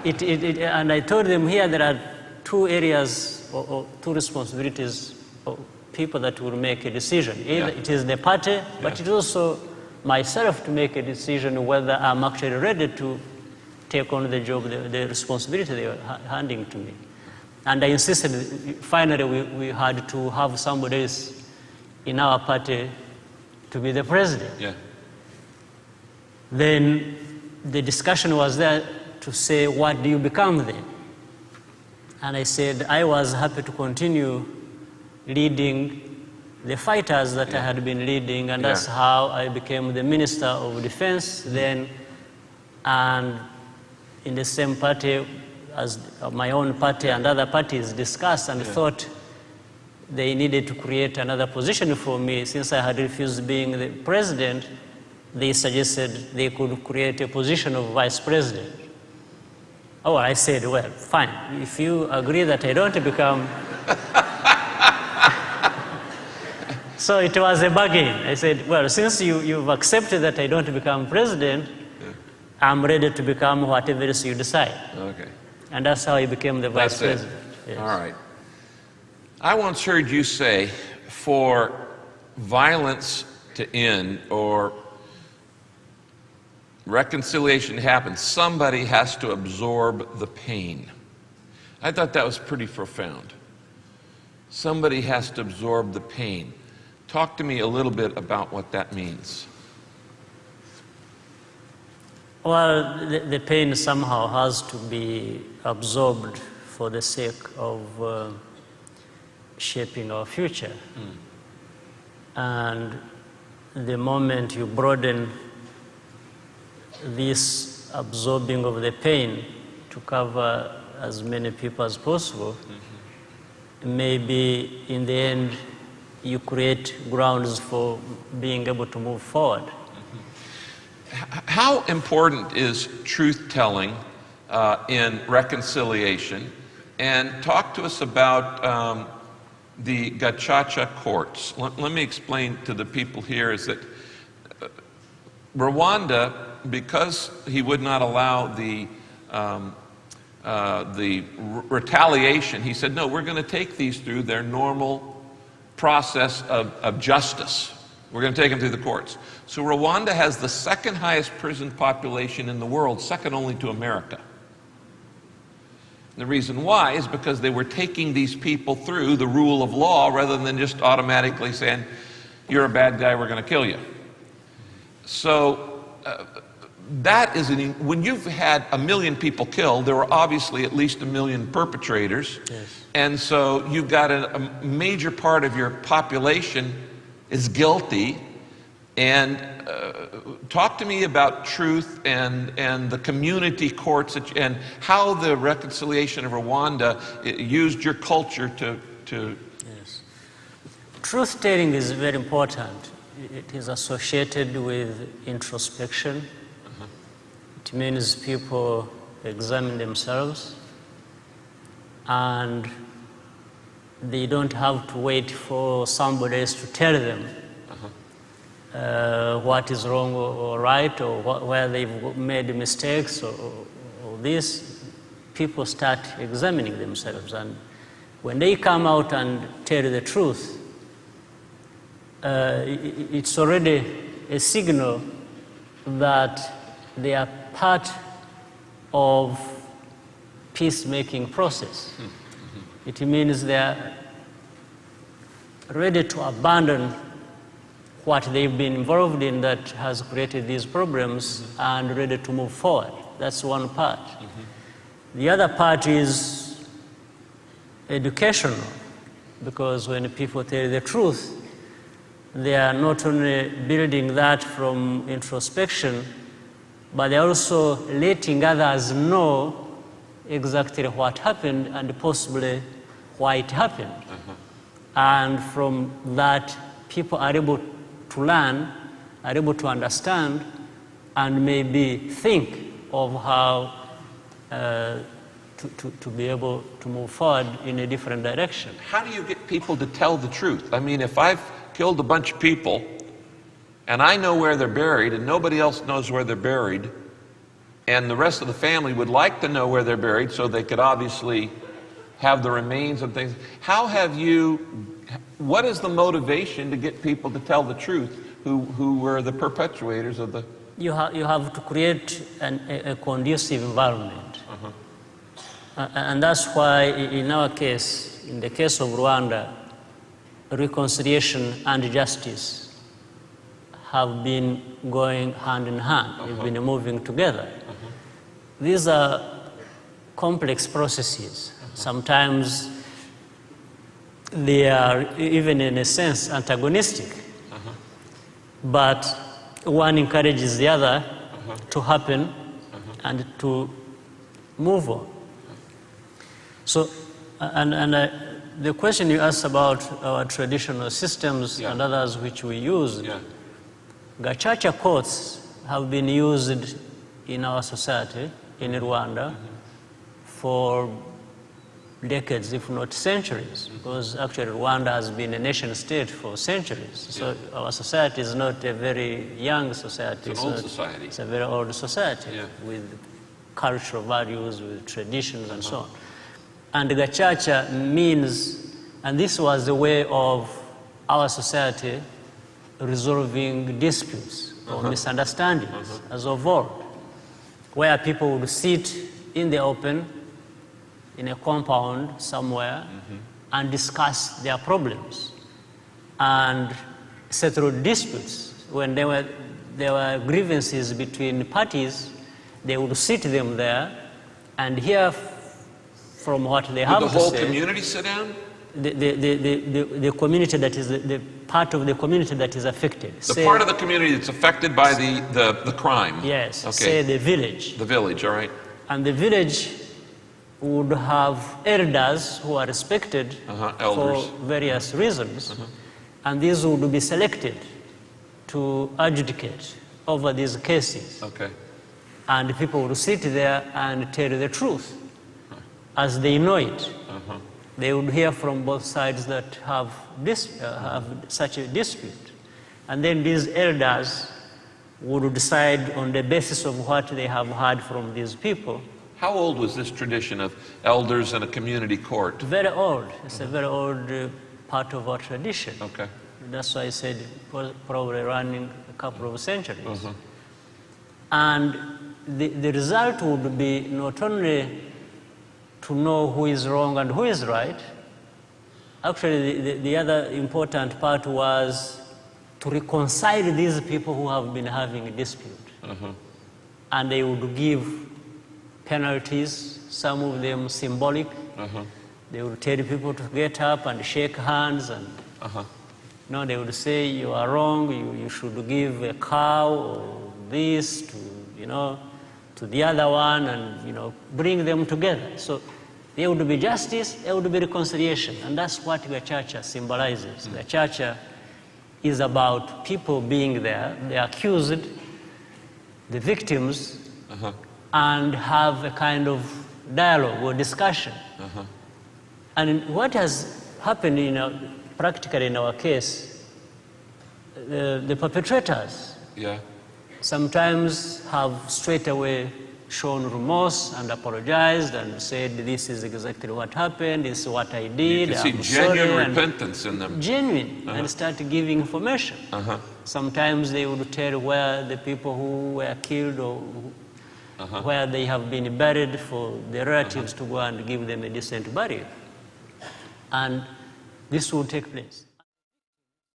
And I told them here there are two areas or two responsibilities of people that will make a decision. Either it is the party, but it is also myself to make a decision whether I'm actually ready to take on the job, the responsibility they were handing to me. And I insisted, finally we had to have somebody else in our party to be the president. Yeah. Then the discussion was there to say, what do you become then? And I said, I was happy to continue leading the fighters that I had been leading, and that's how I became the Minister of Defense then, and in the same party as my own party and other parties discussed and thought they needed to create another position for me. Since I had refused being the president, they suggested they could create a position of vice president. Oh, I said, well, fine. If you agree that I don't become... So it was a bargain. I said, well, since you've accepted that I don't become president, I'm ready to become whatever else you decide. Okay. And that's how I became the vice president. Yes. All right. I once heard you say, for violence to end or reconciliation to happen, somebody has to absorb the pain. I thought that was pretty profound. Somebody has to absorb the pain. Talk to me a little bit about what that means. Well, the pain somehow has to be absorbed for the sake of shaping our future. And the moment you broaden this absorbing of the pain to cover as many people as possible, maybe in the end you create grounds for being able to move forward. How important is truth-telling in reconciliation? And talk to us about the Gacaca courts. Let me explain to the people here is that Rwanda, because he would not allow the retaliation, he said, no, we're going to take these through their normal process of justice. We're going to take them through the courts. So Rwanda has the second highest prison population in the world, second only to America. The reason why is because they were taking these people through the rule of law rather than just automatically saying, you're a bad guy, we're going to kill you. So that is, when you've had 1 million people killed, there were obviously at least 1 million perpetrators. Yes. And so you've got a major part of your population is guilty. And talk to me about truth and the community courts and how the reconciliation of Rwanda used your culture to... Yes. Truth-telling is very important. It is associated with introspection. It means people examine themselves and they don't have to wait for somebody else to tell them what is wrong or right, or where they've made mistakes or this. People start examining themselves, and when they come out and tell the truth, it's already a signal that they are part of peacemaking process. It means they are ready to abandon what they've been involved in that has created these problems and ready to move forward. That's one part. The other part is educational, because when people tell the truth, they are not only building that from introspection, but they're also letting others know exactly what happened and possibly why it happened. And from that, people are able to learn, are able to understand, and maybe think of how to be able to move forward in a different direction. How do you get people to tell the truth? I mean, if I've killed a bunch of people and I know where they're buried and nobody else knows where they're buried, and the rest of the family would like to know where they're buried so they could obviously have the remains and things. What is the motivation to get people to tell the truth who were the perpetuators of the... You have to create a conducive environment. And that's why in our case, in the case of Rwanda, reconciliation and justice have been going hand in hand. They've been moving together. These are complex processes. Sometimes they are even in a sense antagonistic. But one encourages the other to happen and to move on. So, the question you asked about our traditional systems and others which we use, Gacaca courts have been used in our society, in Rwanda, for decades, if not centuries, because actually Rwanda has been a nation state for centuries. So our society is not a very young society. It's an old society. It's a very old society with cultural values, with traditions and so on. And Gacaca means, and this was the way of our society resolving disputes or misunderstandings as of old, where people would sit in the open in a compound somewhere and discuss their problems and settle disputes. When there were grievances between parties, they would sit them there and hear from what they have to say. Would the whole community sit down? The community that is the part of the community that is affected. The part of the community that's affected by the crime? Yes, okay. Say the village. The village, all right. And the village would have elders who are respected for various reasons, and these would be selected to adjudicate over these cases. Okay. And people would sit there and tell the truth as they know it. They would hear from both sides that have such a dispute. And then these elders would decide on the basis of what they have heard from these people. How old was this tradition of elders and a community court? Very old. It's a very old part of our tradition. Okay. That's why I said it was probably running a couple of centuries. And the result would be not only to know who is wrong and who is right. Actually, the other important part was to reconcile these people who have been having a dispute. And they would give penalties, some of them symbolic. They would tell people to get up and shake hands, and no, they would say, you are wrong, you should give a cow or this to the other one, and bring them together. So there would be justice, there would be reconciliation, and that's what Gacaca symbolizes. Gacaca is about people being there, the accused, the victims, and have a kind of dialogue or discussion. And what has happened practically in our case, the perpetrators sometimes have straight away shown remorse and apologized and said, this is exactly what happened, this is what I did. You can see genuine repentance in them. Genuine, and start giving information. Sometimes they would tell where the people who were killed or where they have been buried for their relatives to go and give them a decent burial. And this will take place.